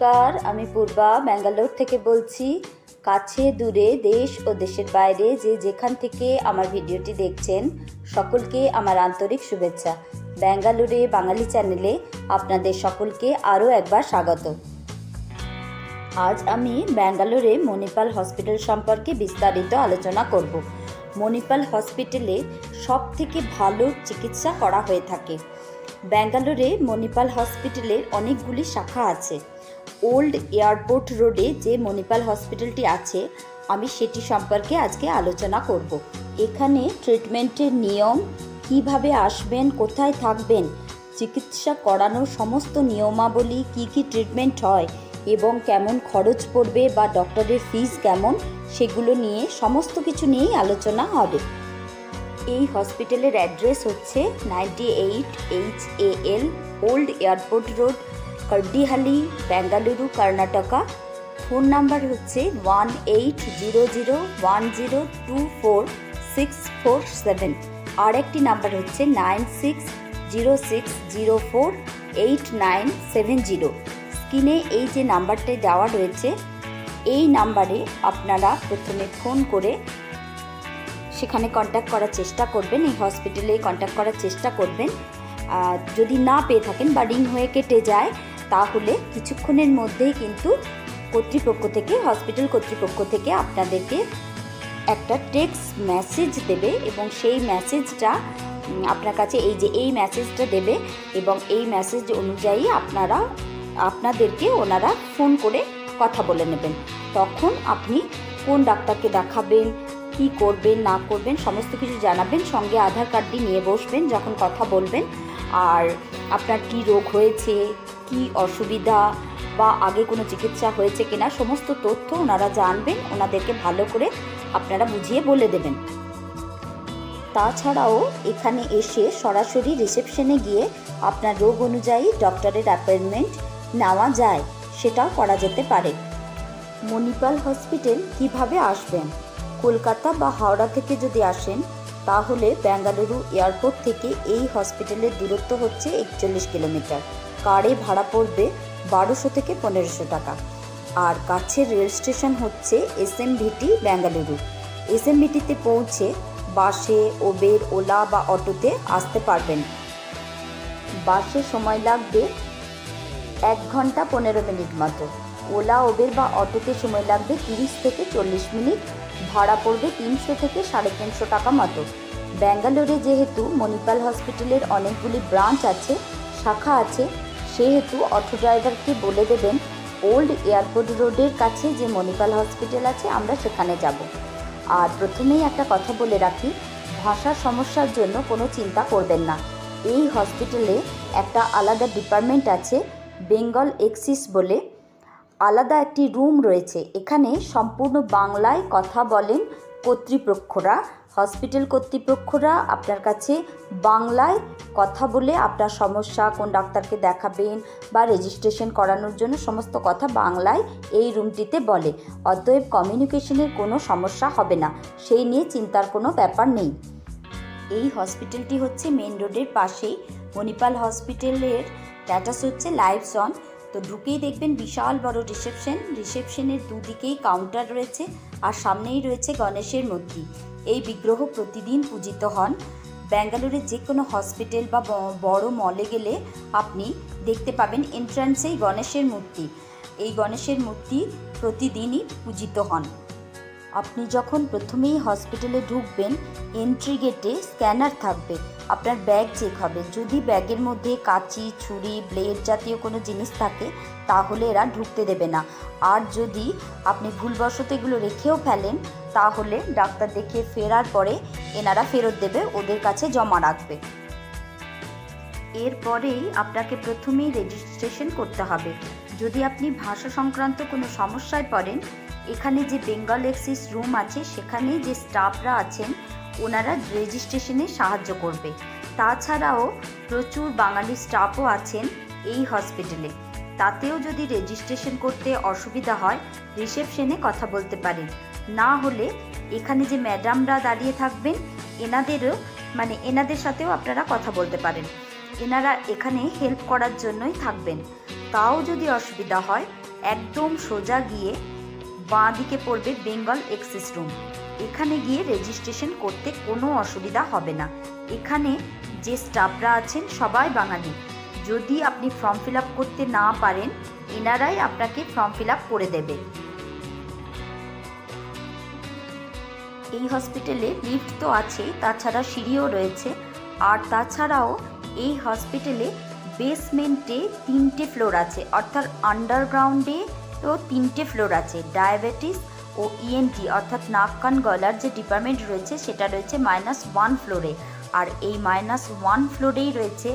নমস্কার, আমি পূর্বা ব্যাঙ্গালোর থেকে বলছি। কাছে দূরে দেশ ও দেশের বাইরে যে যেখান থেকে আমার ভিডিওটি দেখছেন সকলকে আমার আন্তরিক শুভেচ্ছা। ব্যাঙ্গালোরে বাঙালি চ্যানেলে আপনাদের সকলকে আরও একবার স্বাগত। আজ আমি ব্যাঙ্গালোরে মণিপাল হসপিটাল সম্পর্কে বিস্তারিত আলোচনা করব। মণিপাল হসপিটালে সবথেকে ভালো চিকিৎসা করা হয়ে থাকে। ব্যাঙ্গালোরে মণিপাল হসপিটালের অনেকগুলি শাখা আছে। ওল্ড এয়ারপোর্ট রোডে যে মণিপাল হসপিটালটি আছে, আমি সেটি সম্পর্কে আজকে আলোচনা করব। এখানে ট্রিটমেন্টের নিয়ম, কিভাবে আসবেন, কোথায় থাকবেন, চিকিৎসা করানোর সমস্ত নিয়মাবলী, কি ট্রিটমেন্ট হয় এবং কেমন খরচ পড়বে বা ডক্টরের ফিস কেমন, সেগুলো নিয়ে সমস্ত কিছু নিয়েই আলোচনা হবে। এই হসপিটালের অ্যাড্রেস হচ্ছে 98 HAL old airport road, Kodihalli, Bengaluru, Karnataka. Phone number হচ্ছে 1800102467। আর একটি নাম্বার হচ্ছে 9606048970। স্ক্রিনে এই যে নাম্বারটা দেওয়া রয়েছে, এই নাম্বারে আপনারা প্রথমে ফোন করে সেখানে কন্ট্যাক্ট করার চেষ্টা করবেন, এই হসপিটালে কন্ট্যাক্ট করার চেষ্টা করবেন। যদি না পেয়ে থাকেন বা রিং হয়ে কেটে যায়, তাহলে কিছুক্ষণের মধ্যেই কিন্তু হসপিটাল কর্তৃপক্ষ থেকে আপনাদেরকে একটা টেক্সট মেসেজ দেবে এবং সেই মেসেজটা আপনার কাছে এই মেসেজটা দেবে এবং এই মেসেজ অনুযায়ী আপনাদেরকে ওনারা ফোন করে কথা বলে নেবেন। তখন আপনি কোন ডাক্তারকে দেখাবেন, কি করবেন না করবেন সমস্ত কিছু জানাবেন। সঙ্গে আধার কার্ডটি নিয়ে বসবেন যখন কথা বলবেন। আর আপনার কি রোগ হয়েছে, কি অসুবিধা বা আগে কোনো চিকিৎসা হয়েছে কিনা, সমস্ত তথ্য ওনারা জানবেন। ওনাদেরকে ভালো করে আপনারা বুঝিয়ে বলে দেবেন। তাছাড়াও এখানে এসে সরাসরি রিসেপশনে গিয়ে আপনার রোগ অনুযায়ী ডক্টরের অ্যাপয়েন্টমেন্ট নেওয়া যায়, সেটাও করা যেতে পারে। মণিপাল হসপিটাল কিভাবে আসবেন? কলকাতা বা হাওড়া থেকে যদি আসেন, তাহলে বেঙ্গালুরু এয়ারপোর্ট থেকে এই হসপিটালের দূরত্ব হচ্ছে 41 কিলোমিটার। কারে ভাড়া পড়বে 1200 থেকে 1500 টাকা। আর কাছের রেল স্টেশন হচ্ছে SMVT বেঙ্গালুরু। SMVTতে পৌঁছে বাসে, ওবের, ওলা বা অটোতে আসতে পারবেন। বাসে সময় লাগবে 1 ঘন্টা 15 মিনিট মতো। ওলা, ওবের বা অটোতে সময় লাগবে 30 থেকে 40 মিনিট। ভাড়া পড়বে 300 থেকে 350 টাকা মতো। ব্যাঙ্গালোরে যেহেতু মণিপাল হসপিটালের অনেকগুলি ব্রাঞ্চ আছে, শাখা আছে, সেহেতু অটো ড্রাইভারকে বলে দেবেন ওল্ড এয়ারপোর্ট রোডের কাছে যে মণিপাল হসপিটাল আছে, আমরা সেখানে যাব। আর প্রথমেই একটা কথা বলে রাখি, ভাষার সমস্যার জন্য কোনো চিন্তা করবেন না। এই হসপিটালে একটা আলাদা ডিপার্টমেন্ট আছে, বেঙ্গল এক্সিস বলে আলাদা একটি রুম রয়েছে। এখানে সম্পূর্ণ বাংলায় কথা বলেন কর্তৃপক্ষরা। হসপিটাল কর্তৃপক্ষরা আপনার কাছে বাংলায় কথা বলে আপনার সমস্যা, কোন ডাক্তারকে দেখাবেন বা রেজিস্ট্রেশন করানোর জন্য সমস্ত কথা বাংলায় এই রুমটিতে বলে। অতএব কমিউনিকেশনের কোনো সমস্যা হবে না, সেই নিয়ে চিন্তার কোনো ব্যাপার নেই। এই হসপিটালটি হচ্ছে মেন রোডের পাশেই। মণিপাল হসপিটালের স্ট্যাটাস হচ্ছে লাইভস অন। তো ঢুকেই দেখবেন বিশাল বড় রিসেপশনের দুদিকেই কাউন্টার রয়েছে আর সামনেই রয়েছে গণেশের মূর্তি। এই বিগ্রহ প্রতিদিন পূজিত হন। ব্যাঙ্গালোরের যে কোনো হসপিটাল বা বড় মলে গেলে আপনি দেখতে পাবেন এন্ট্রান্সেই গণেশের মূর্তি। এই গণেশের মূর্তি প্রতিদিনই পূজিত হন। আপনি যখন প্রথমেই হসপিটালে ঢুকবেন, এন্ট্রি গেটে স্ক্যানার থাকবে, আপনার ব্যাগ চেক হবে। যদি ব্যাগের মধ্যে কাঁচি, ছুরি, ব্লেড জাতীয় কোনো জিনিস থাকে, তাহলে এরা ঢুকতে দেবে না। আর যদি আপনি ভুলবশত এগুলো রেখেও ফেলেন, তাহলে ডাক্তার দেখিয়ে ফেরার পরে এনারা ফেরত দেবে, ওদের কাছে জমা রাখবে। এরপরেই আপনাকে প্রথমেই রেজিস্ট্রেশন করতে হবে। যদি আপনি ভাষা সংক্রান্ত কোনো সমস্যায় পড়েন, এখানে যে বেঙ্গল এক্সিস রুম আছে, সেখানে যে স্টাফরা আছেন, ওনারা রেজিস্ট্রেশনে সাহায্য করবে। তাছাড়াও প্রচুর বাঙালি স্টাফও আছেন এই হসপিটালে। তাতেও যদি রেজিস্ট্রেশন করতে অসুবিধা হয়, রিসেপশনে কথা বলতে পারেন। না হলে এখানে যে ম্যাডামরা দাঁড়িয়ে থাকবেন, এনাদের সাথেও আপনারা কথা বলতে পারেন। এনারা এখানে হেল্প করার জন্যই থাকবেন। তাও যদি অসুবিধা হয়, একদম সোজা গিয়ে বাঁ দিকে পড়বে বেঙ্গল এক্সিস রুম। এখানে গিয়ে রেজিস্ট্রেশন করতে কোনো অসুবিধা হবে না। এখানে যে স্টাফরা আছেন সবাই বাঙালি। যদি আপনি ফর্ম ফিল আপ করতে না পারেন, এনারাই আপনাকে ফর্ম ফিল আপ করে দেবে। এই হসপিটালে লিফট তো আছেই, তাছাড়া সিঁড়িও রয়েছে। আর তাছাড়াও এই হসপিটালে বেসমেন্টে 3টে ফ্লোর আছে, অর্থাৎ আন্ডারগ্রাউন্ডে তো 3টে ফ্লোর আছে। ডায়াবেটিস ও ইএনটি অর্থাৎ নাক কান গলার যে ডিপার্টমেন্ট রয়েছে সেটা রয়েছে -1 ফ্লোরে। আর এই -1 ফ্লোরেই রয়েছে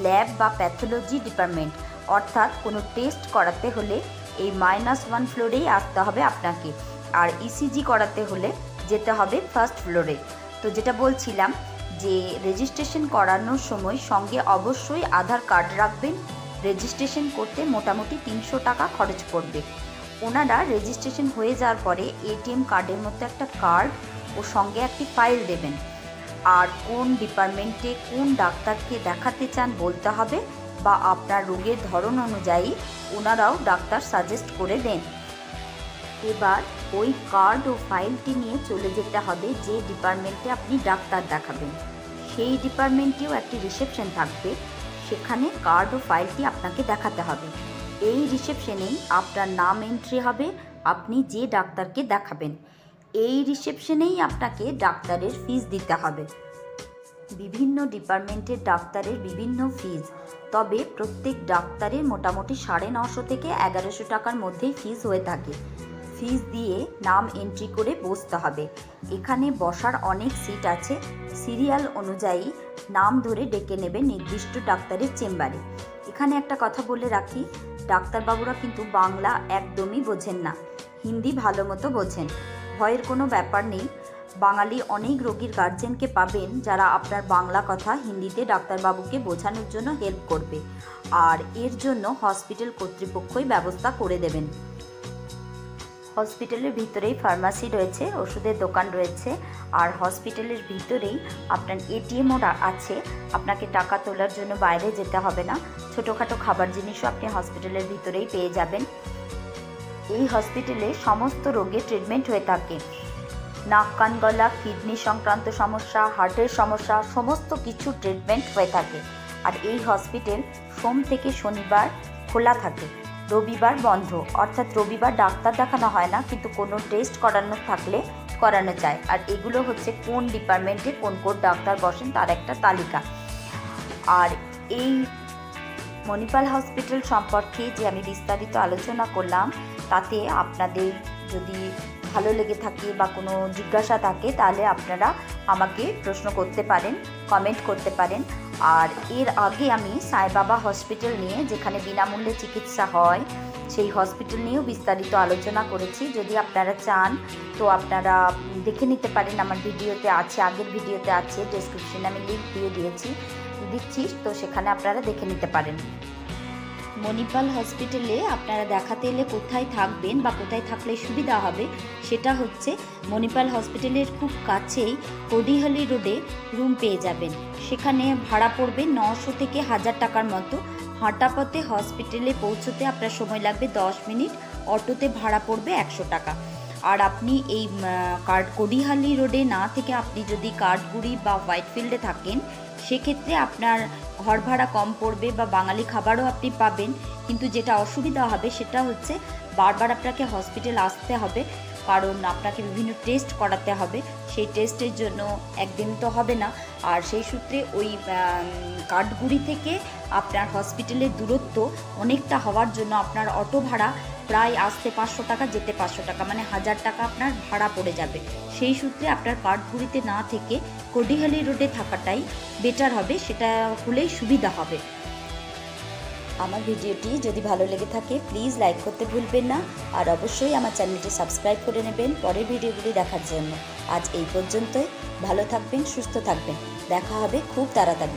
ল্যাব বা প্যাথোলজি ডিপার্টমেন্ট, অর্থাৎ কোনো টেস্ট করাতে হলে এই -1 ফ্লোরেই আসতে হবে আপনাকে। আর ইসিজি করাতে হলে যেতে হবে 1st ফ্লোরে। তো যেটা বলছিলাম যে রেজিস্ট্রেশন করানোর সময় সঙ্গে অবশ্যই আধার কার্ড রাখবেন। রেজিস্ট্রেশন করতে মোটামুটি 300 টাকা খরচ পড়বে। ওনারা রেজিস্ট্রেশন হয়ে যাওয়ার পরে এটিএম কার্ডের মতো একটা কার্ড ও সঙ্গে একটি ফাইল দেবেন। আর কোন ডিপার্টমেন্টে কোন ডাক্তারকে দেখাতে চান বলতে হবে, বা আপনার রোগের ধরন অনুযায়ী ওনারাও ডাক্তার সাজেস্ট করে দেন। এবার ওই কার্ড ও ফাইলটি নিয়ে চলে যেতে হবে যে ডিপার্টমেন্টে আপনি ডাক্তার দেখাবেন। সেই ডিপার্টমেন্টেও একটি রিসেপশন থাকবে, সেখানে কার্ড ও ফাইলটি আপনাকে দেখাতে হবে। এই রিসেপশনেই আপনার নাম এন্ট্রি হবে, আপনি যে ডাক্তারকে দেখাবেন। এই রিসেপশনেই আপনাকে ডাক্তারের ফিস দিতে হবে। বিভিন্ন ডিপার্টমেন্টের ডাক্তারের বিভিন্ন ফিস, তবে প্রত্যেক ডাক্তারের মোটামুটি 950 থেকে 1100 টাকার মধ্যেই ফিস হয়ে থাকে। ফিস দিয়ে নাম এন্ট্রি করে বসতে হবে। এখানে বসার অনেক সিট আছে, সিরিয়াল অনুযায়ী নাম ধরে ডেকে নেবে নির্দিষ্ট ডাক্তারের চেম্বারে। এখানে একটা কথা বলে রাখি, ডাক্তারবাবুরা কিন্তু বাংলা একদমই বোঝেন না, হিন্দি ভালো মতো বোঝেন। ভয়ের কোনো ব্যাপার নেই। বাঙালি অনেক রোগীর গার্জেনকে পাবেন যারা আপনার বাংলা কথা হিন্দিতে ডাক্তারবাবুকে বোঝানোর জন্য হেল্প করবে, আর এর জন্য হসপিটাল কর্তৃপক্ষই ব্যবস্থা করে দেবেন। হসপিটালের ভিতরেই ফার্মাসি রয়েছে, ওষুধের দোকান রয়েছে, আর হসপিটালের ভিতরেই আপনার এটিএমও আছে। আপনাকে টাকা তোলার জন্য বাইরে যেতে হবে না। ছোটোখাটো খাবার জিনিসও আপনি হসপিটালের ভিতরেই পেয়ে যাবেন। এই হসপিটালে সমস্ত রোগের ট্রিটমেন্ট হয়ে থাকে। নাক কান গলা, কিডনি সংক্রান্ত সমস্যা, হার্টের সমস্যা, সমস্ত কিছু ট্রিটমেন্ট হয়ে থাকে। আর এই হসপিটাল সোম থেকে শনিবার খোলা থাকে, রবিবার বন্ধ। অর্থাৎ রবিবার ডাক্তার দেখানো হয় না, কিন্তু কোনো টেস্ট করানো থাকলে করানো যায়। আর এগুলো হচ্ছে কোন ডিপার্টমেন্টে কোন কোন ডাক্তার বসেন তার একটা তালিকা। আর এই মণিপাল হসপিটাল সম্পর্কে যে আমি বিস্তারিত আলোচনা করলাম, তাতে আপনাদের যদি ভালো লেগে থাকে বা কোনো জিজ্ঞাসা থাকে, তাহলে আপনারা আমাকে প্রশ্ন করতে পারেন, কমেন্ট করতে পারেন। আর এর আগে আমি সাই বাবা হসপিটাল নিয়ে, যেখানে বিনামূল্যে চিকিৎসা হয়, সেই হসপিটাল নিয়েও বিস্তারিত আলোচনা করেছি। যদি আপনারা চান তো আপনারা দেখে নিতে পারেন, আমার ভিডিওতে আছে, আগের ভিডিওতে আছে, ডেসক্রিপশনে আমি লিঙ্ক দিয়ে দিচ্ছি, তো সেখানে আপনারা দেখে নিতে পারেন। মণিপাল হসপিটালে আপনারা দেখাতে এলে কোথায় থাকবেন বা কোথায় থাকলে সুবিধা হবে, সেটা হচ্ছে মণিপাল হসপিটালের খুব কাছেই কডিহালি রোডে রুম পেয়ে যাবেন। সেখানে ভাড়া পড়বে 900 থেকে 1000 টাকার মতো। হাঁটা পথে হসপিটালে পৌঁছতে আপনার সময় লাগবে 10 মিনিট, অটোতে ভাড়া পড়বে 100 টাকা। আর আপনি এই কডিহালি রোডে না থেকে আপনি যদি কাঠগুড়ি বা হোয়াইটফিল্ডে থাকেন, সেক্ষেত্রে আপনার ঘর ভাড়া কম পড়বে বা বাঙালি খাবারও আপনি পাবেন। কিন্তু যেটা অসুবিধা হবে সেটা হচ্ছে বারবার আপনাকে হসপিটাল আসতে হবে, কারণ আপনাকে বিভিন্ন টেস্ট করাতে হবে। সেই টেস্টের জন্য একদিন তো হবে না। আর সেই সূত্রে ওই কাঠগুড়ি থেকে আপনার হসপিটালের দূরত্ব অনেকটা হওয়ার জন্য আপনার অটো ভাড়া প্রায় আসতে 500 টাকা, যেতে 500 টাকা, মানে 1000 টাকা আপনার ভাড়া পড়ে যাবে। সেই সূত্রে আপনার কাঠগুড়িতে না থেকে কডিহালি রোডে থাকাটাই বেটার হবে, সেটা হলেই সুবিধা হবে। আমার ভিডিওটি যদি ভালো লেগে থাকে প্লিজ লাইক করতে ভুলবেন না, আর অবশ্যই আমার চ্যানেলটি সাবস্ক্রাইব করে নেবেন পরের ভিডিওগুলি দেখার জন্য। আজ এই পর্যন্তই। ভালো থাকবেন, সুস্থ থাকবেন, দেখা হবে খুব তাড়াতাড়ি।